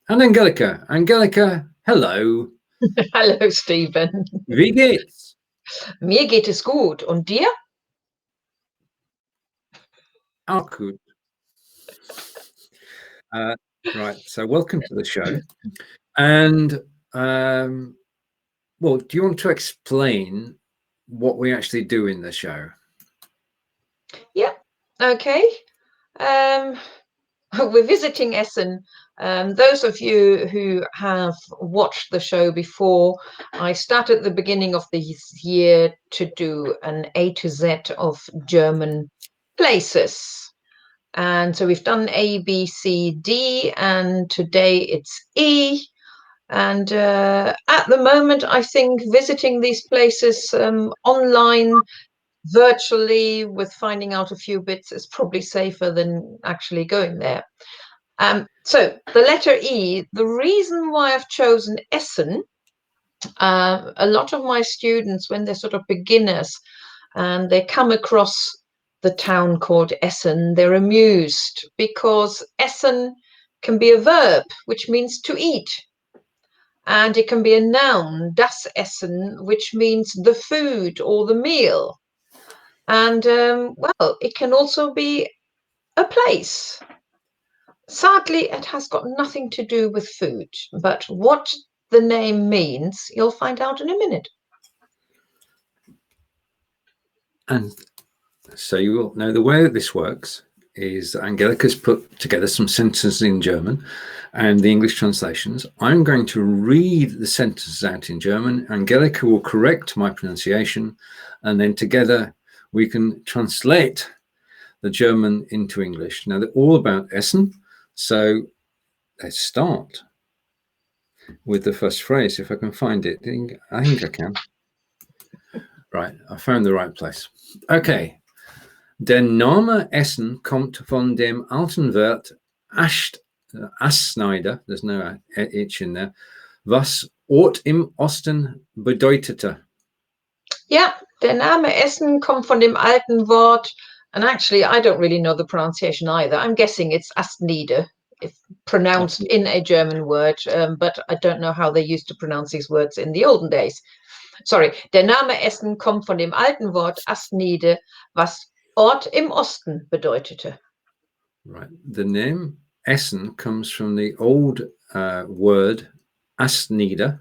and Angelika. Angelika, hello. Hallo, Steven. Wie geht's? Mir geht es gut. Und dir? Auch gut. Right, so welcome to the show. And, well, do you want to explain what we actually do in the show? Yeah, okay. We're visiting Essen. Those of you who have watched the show before, I started at the beginning of this year to do an A to Z of German places. And so we've done A, B, C, D, and today it's E. And at the moment, I think visiting these places online, virtually, with finding out a few bits is probably safer than actually going there. So the letter E, the reason why I've chosen Essen, a lot of my students, when they're sort of beginners and they come across the town called Essen, they're amused because Essen can be a verb, which means to eat. And it can be a noun, das Essen, which means the food or the meal. And, well, it can also be a place. Sadly, it has got nothing to do with food, but what the name means, you'll find out in a minute. And so you will know the way that this works is that Angelika's put together some sentences in German and the English translations. I'm going to read the sentences out in German. Angelika will correct my pronunciation, and then together we can translate the German into English. Now, they're all about Essen, so let's start with the first phrase, if I can find it. I think I can. Right, I found the right place. Okay. Der Name Essen kommt von dem alten Wort Astnide, there's no H in there, was Ort im Osten bedeutete. Yeah, der Name Essen kommt von dem alten Wort, and actually I don't really know the pronunciation either. I'm guessing it's Astnide, if pronounced in a German word, but I don't know how they used to pronounce these words in the olden days. Sorry, der Name Essen kommt von dem alten Wort Astnide, was Ort im Osten bedeutete. Right. The name Essen comes from the old word Astnide,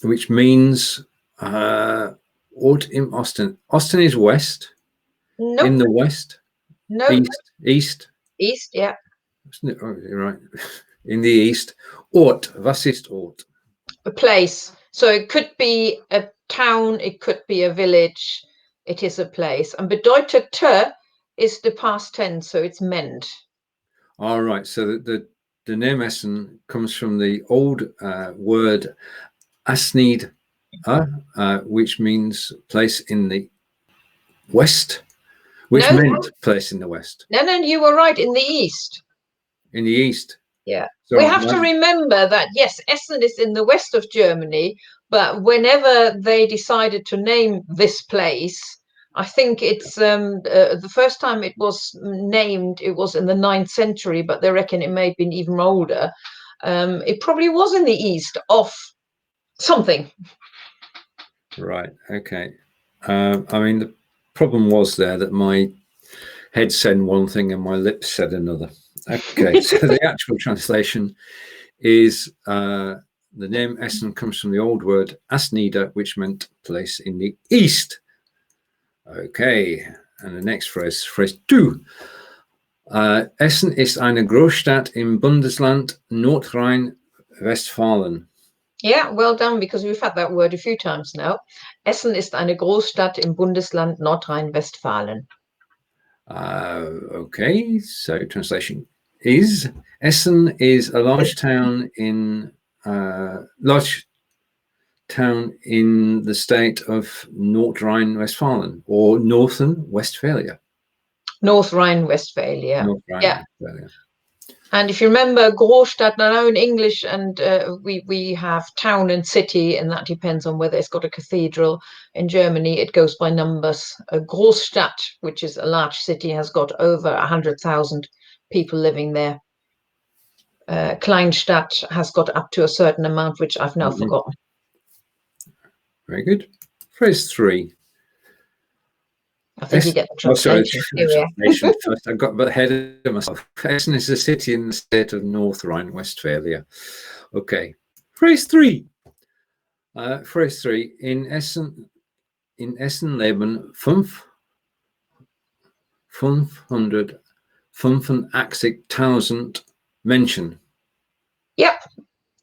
which means Ort im Osten. Osten is west. Nope. In the west. No. East. East, yeah. Oh, right. In the east. Ort. Was ist Ort? A place. So it could be a town, it could be a village. It is a place. And bedeutete is the past tense, so it's meant. All right. So the name Essen comes from the old word Astnide, which means place in the west, which meant place in the west. No, you were right, in the east. In the east. Yeah. So we have to remember that, yes, Essen is in the west of Germany, but whenever they decided to name this place, I think it's the first time it was named, it was in the 9th century, but they reckon it may have been even older. It probably was in the east of something. Right. Okay. I mean, the problem was there that my head said one thing and my lips said another. Okay. So the actual translation is the name Essen comes from the old word Astnide, which meant place in the east. Okay. And the next phrase 2. Essen ist eine Großstadt im Bundesland North Rhine-Westphalen. Yeah, well done, because we've had that word a few times now. Essen ist eine Großstadt im Bundesland Nordrhein-Westfalen. Okay, so translation is Essen is a large town in the state of North Rhine-Westphalen or Northern Westphalia. North Rhine-Westphalia. North Rhine-Westphalia. And if you remember, Großstadt, now in English, and we have town and city, and that depends on whether it's got a cathedral. In Germany, it goes by numbers. A Großstadt, which is a large city, has got over 100,000 people living there. Kleinstadt has got up to a certain amount, which I've now forgotten. Very good. Phrase 3. I think you get the translation. Translation first. I got ahead of myself. Essen is a city in the state of North Rhine-Westphalia. Okay. Phrase 3. Phrase 3. In Essen leben 585.000 Menschen. Yep.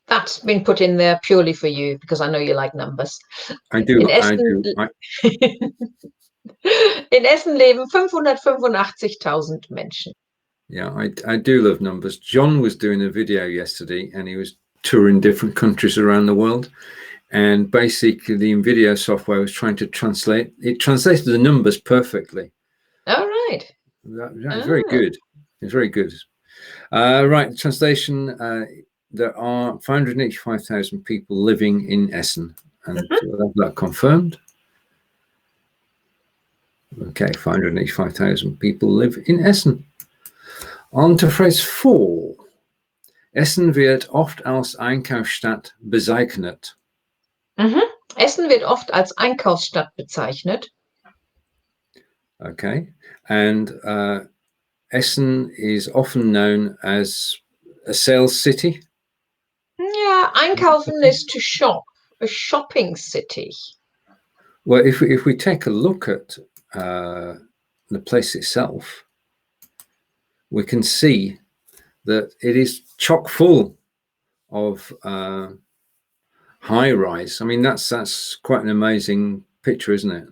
That's been put in there purely for you because I know you like numbers. I do. In Essen leben 585.000 Menschen. Yeah, I do love numbers. John was doing a video yesterday and he was touring different countries around the world. And basically the video software was trying to translate. It translated the numbers perfectly. All right. That was very good. It's very good. Right, translation. There are 585,000 people living in Essen. And we'll have that confirmed. Okay, 585,000 people live in Essen. On to phrase 4. Essen wird oft als Einkaufsstadt bezeichnet. Essen wird oft als Einkaufsstadt bezeichnet. Okay, and Essen is often known as a sales city. Yeah, Einkaufen is to shop, a shopping city. Well, if we take a look at the place itself, we can see that it is chock full of high rise. I mean, that's quite an amazing picture, isn't it?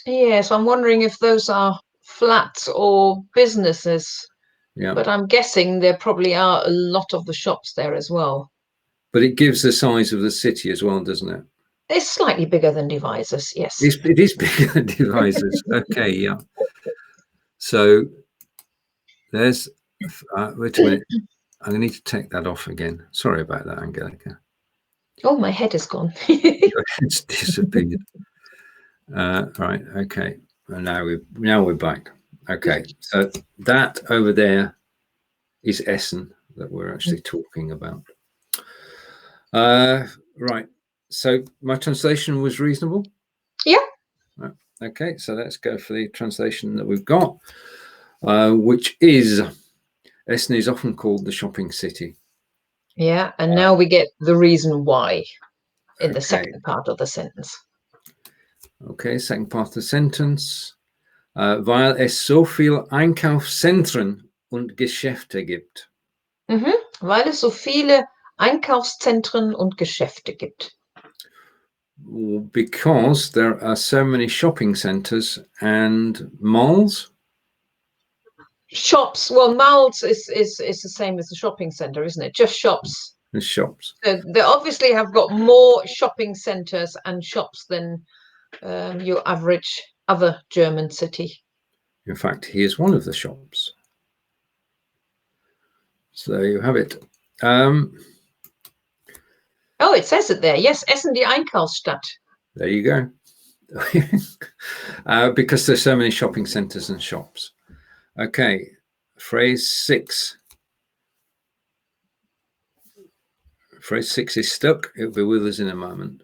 Yes, I'm wondering if those are flats or businesses. Yeah. But I'm guessing there probably are a lot of the shops there as well. But it gives the size of the city as well, doesn't it? It's slightly bigger than Devizes, yes. It is bigger than Devizes. Okay, yeah. So there's, wait a minute. I'm going to need to take that off again. Sorry about that, Angelika. Oh, my head is gone. It's disappeared. Right, okay. And now we're back. Okay, so that over there is Essen that we're actually talking about. Right, so my translation was reasonable? Yeah. Okay, so let's go for the translation that we've got, which is Essen is often called the shopping city. Yeah, and now we get the reason why in the second part of the sentence. Okay, second part of the sentence. Weil es so viel Einkaufszentren und Geschäfte gibt. Weil es so viele Einkaufszentren und Geschäfte gibt. Because there are so many shopping centers and malls. Shops. Well, malls is the same as the shopping center, isn't it? Just shops. The shops. So they obviously have got more shopping centers and shops than your average other German city. In fact, here's one of the shops. So there you have it. Oh, it says it there. Yes, Essen die Einkaufsstadt. There you go. Because there's so many shopping centers and shops. Okay, phrase 6. Phrase 6 is stuck. It'll be with us in a moment.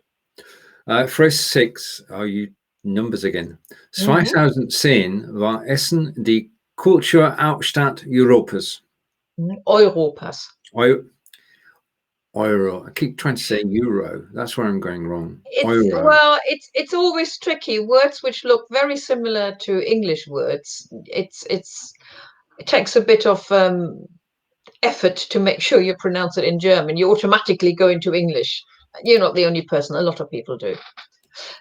Phrase 6, are you numbers again? 2010 war Essen die Kulturhaupstadt Europas. Europas. Euro. I keep trying to say euro. That's where I'm going wrong. Well, it's always tricky. Words which look very similar to English words. It takes a bit of effort to make sure you pronounce it in German. You automatically go into English. You're not the only person. A lot of people do.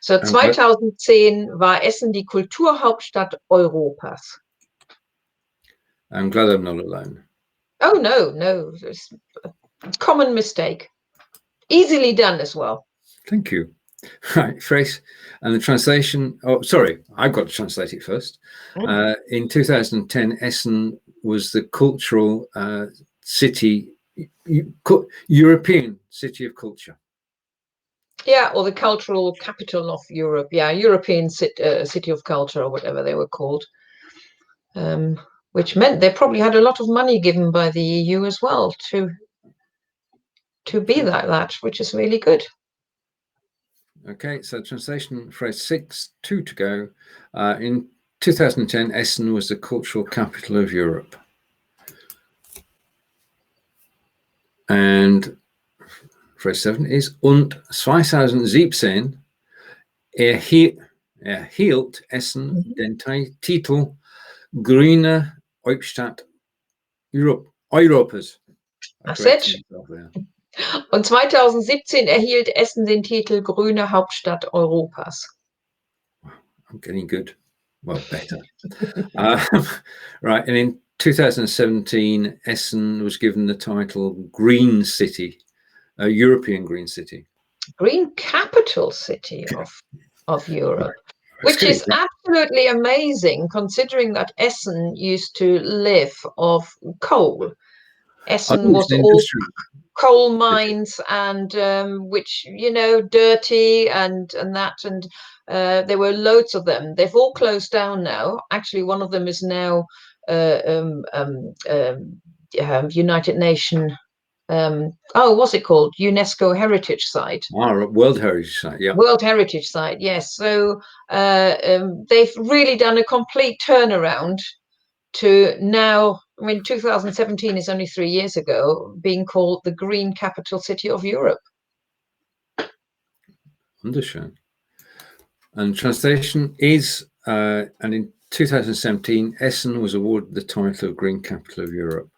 So 2010 war Essen die Kulturhauptstadt Europas. I'm glad I'm not alone. Oh, no. It's a common mistake. Easily done as well. Thank you. Right, phrase and the translation. Oh, sorry, I've got to translate it first. In 2010, Essen was the cultural city, European city of culture. Yeah, or the cultural capital of Europe. Yeah, European city of culture or whatever they were called. which meant they probably had a lot of money given by the EU as well to be like that, which is really good. Okay, so translation phrase 6, 2 to go. In 2010, Essen was the cultural capital of Europe. And phrase 7 is und 2017 erhielt Essen den Titel Grüne Hauptstadt Europas. That's it. Und 2017 erhielt Essen den Titel Grüne Hauptstadt Europas. I'm getting good. Well, better. Right, and in 2017, Essen was given the title Green City, a European Green City. Green capital city of Europe, which is absolutely amazing considering that Essen used to live off coal. Essen was all coal mines and which, you know, dirty and that, and there were loads of them. They've all closed down now. Actually, one of them is now United Nations. What's it called? UNESCO Heritage Site. World Heritage Site, yeah. World Heritage Site, yes. So they've really done a complete turnaround to now, I mean, 2017 is only 3 years ago, being called the Green Capital City of Europe. Wunderschön. And translation is, and in 2017, Essen was awarded the title of Green Capital of Europe.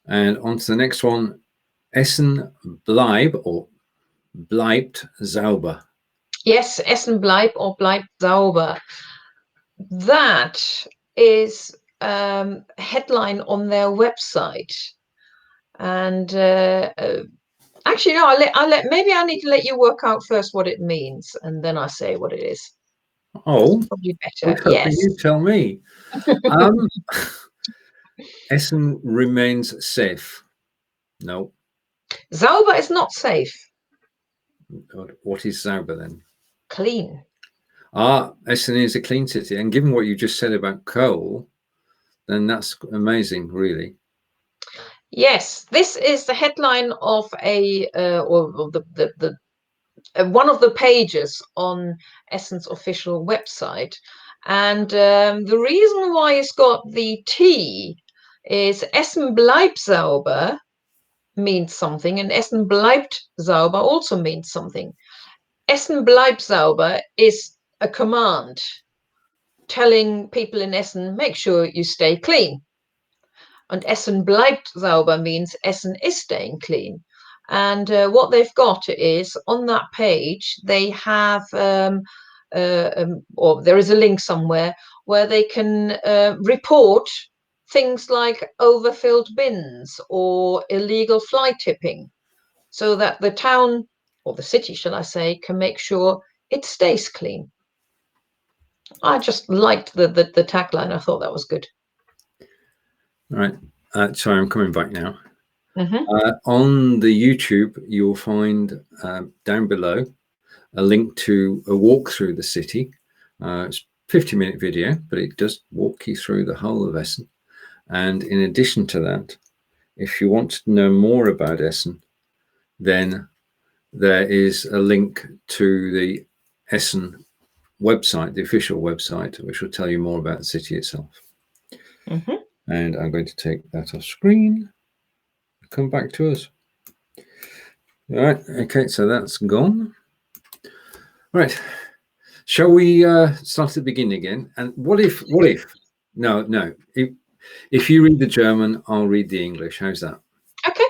And on to the next one, Essen bleib or bleibt sauber. Yes, Essen bleib or bleibt sauber. That is headline on their website. And actually, no, maybe I need to let you work out first what it means, and then I say what it is. Oh, probably better. Yes. You tell me. Essen remains safe. No. Sauber is not safe. What is sauber then? Clean. Essen is a clean city, and given what you just said about coal, then that's amazing, really. Yes, this is the headline of one of the pages on Essen's official website, and the reason why it's got the T is Essen bleibt sauber means something, and Essen bleibt sauber also means something. Essen bleibt sauber is a command telling people in Essen, make sure you stay clean. And Essen bleibt sauber means Essen is staying clean. And what they've got is on that page, they have, or there is a link somewhere where they can report things like overfilled bins or illegal fly tipping, so that the town, or the city, shall I say, can make sure it stays clean. I just liked the tagline. I thought that was good. All right. Sorry, I'm coming back now. On the YouTube, you'll find down below a link to a walk through the city. It's a 50-minute video, but it does walk you through the whole of Essen. And in addition to that, if you want to know more about Essen, then there is a link to the Essen website, the official website, which will tell you more about the city itself. And I'm going to take that off screen. Come back to us. All right. Okay, so that's gone. Right. Shall we start at the beginning again? And what if? No. If you read the German, I'll read the English. How's that? Okay.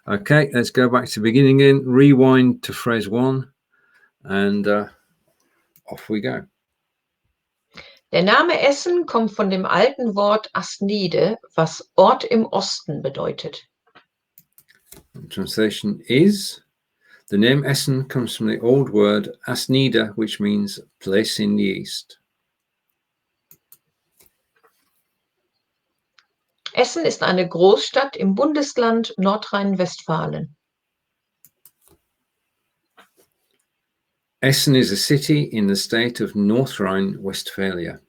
Okay, let's go back to the beginning again. Rewind to phrase 1, and off we go. Der Name Essen kommt von dem alten Wort Astnide, was Ort im Osten bedeutet. Translation is, the name Essen comes from the old word Astnide, which means place in the east. Essen ist eine Großstadt im Bundesland Nordrhein-Westphalen. Essen is a city in the state of North Rhine-Westphalia.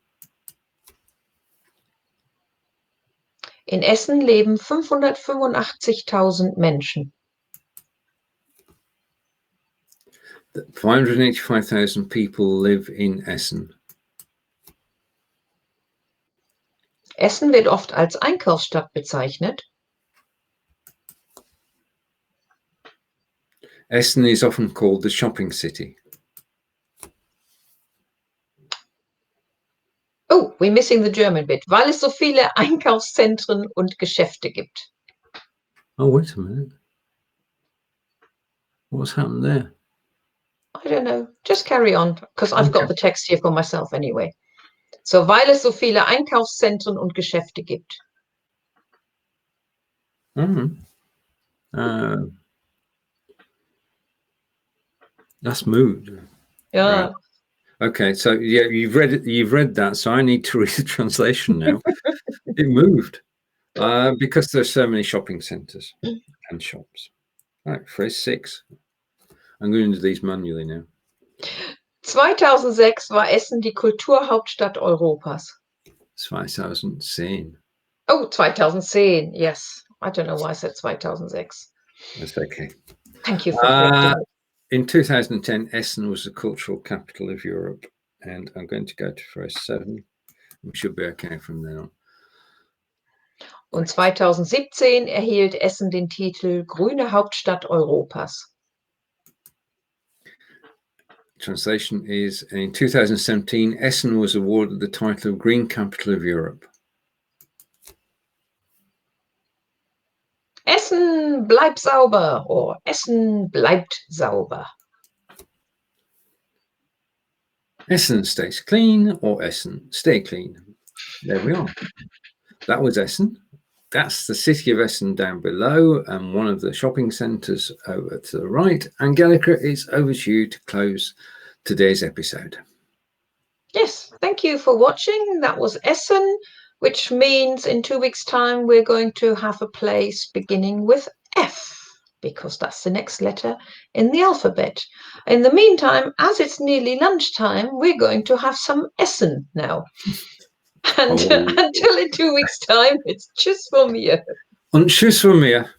In Essen leben 585.000 Menschen. 585,000 people live in Essen. Essen wird oft als Einkaufsstadt bezeichnet. Essen is often called the shopping city. Oh, we're missing the German bit. Weil es so viele Einkaufszentren und Geschäfte gibt. Oh, wait a minute. What's happened there? I don't know. Just carry on, because I've got the text here for myself anyway. So, weil es so viele Einkaufszentren und Geschäfte gibt. That's moved. Yeah. Right. Okay, so yeah, you've read that, so I need to read the translation now. It moved because there's so many shopping centres and shops. Right, phrase 6. I'm going to do these manually now. 2006 war Essen die Kulturhauptstadt Europas. 2010. Oh, 2010, yes. I don't know why I said 2006. That's okay. Thank you for correcting me. In 2010, Essen was the cultural capital of Europe. And I'm going to go to phrase 7. We should be okay from then on. Und 2017 erhielt Essen den Titel Grüne Hauptstadt Europas. Translation is, in 2017, Essen was awarded the title of Green Capital of Europe. Essen bleib sauber or Essen bleibt sauber. Essen stays clean or Essen stay clean. There we are. That was Essen. That's the city of Essen down below and one of the shopping centres over to the right. Angelika, it's over to you to close today's episode. Yes, thank you for watching. That was Essen, which means in 2 weeks' time we're going to have a place beginning with F, because that's the next letter in the alphabet. In the meantime, as it's nearly lunchtime, we're going to have some Essen now. And until in 2 weeks' time, it's tschüss von mir. Und tschüss von mir.